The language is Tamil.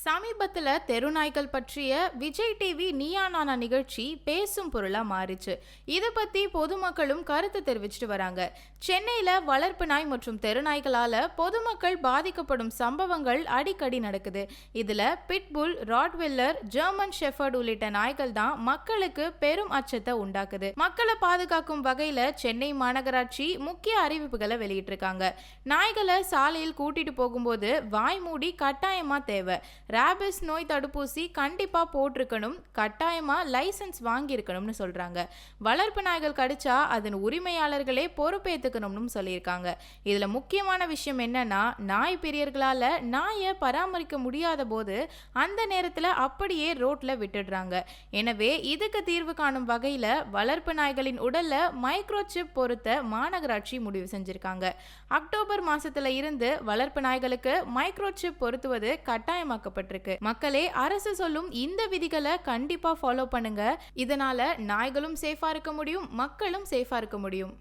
சமீபத்துல தெருநாய்கள் பற்றிய விஜய் டிவி நீயா நானா நிகழ்ச்சி பேசும் பொருளா மாறிச்சு. இத பத்தி பொதுமக்களும் கருத்து தெரிவிச்சிட்டு வராங்க. சென்னையில வளர்ப்பு நாய் மற்றும் தெருநாய்களால பொதுமக்கள் பாதிக்கப்படும் சம்பவங்கள் அடிக்கடி நடக்குது. இதுல பிட்புல், ராட்வெல்லர், ஜெர்மன் ஷெஃபர்ட் உள்ளிட்ட நாய்கள் தான் மக்களுக்கு பெரும் அச்சத்தை உண்டாக்குது. மக்களை பாதுகாக்கும் வகையில சென்னை மாநகராட்சி முக்கிய அறிவிப்புகளை வெளியிட்டிருக்காங்க. நாய்களை சாலையில் கூட்டிட்டு போகும்போது வாய் மூடி கட்டாயமா தேவை. ராபிஸ் நோய் தடுப்பூசி கண்டிப்பா போட்டிருக்கணும், கட்டாயமா லைசன்ஸ் வாங்கியிருக்கணும்னு சொல்றாங்க. வளர்ப்பு நாய்கள் கடிச்சா அதன் உரிமையாளர்களே பொறுப்பேற்றுக்கணும்னு சொல்லியிருக்காங்க. இதுல முக்கியமான விஷயம் என்னன்னா, நாய் பிரியர்களால நாயை பராமரிக்க முடியாத போது அந்த நேரத்துல அப்படியே ரோட்ல விட்டுடுறாங்க. எனவே இதுக்கு தீர்வு காணும் வகையில வளர்ப்பு நாய்களின் உடல்ல மைக்ரோசிப் பொருத்த மாநகராட்சி முடிவு செஞ்சிருக்காங்க. அக்டோபர் மாசத்துல இருந்து வளர்ப்பு நாய்களுக்கு மைக்ரோசிப் பொருத்துவது கட்டாயமாக்கப்பட்டிருக்கு. மக்களே, அரசு சொல்லும் இந்த விதிகளை கண்டிப்பா ஃபாலோ பண்ணுங்க. இதனால நாய்களும் சேஃபா இருக்க முடியும், மக்களும் சேஃபா இருக்க முடியும்.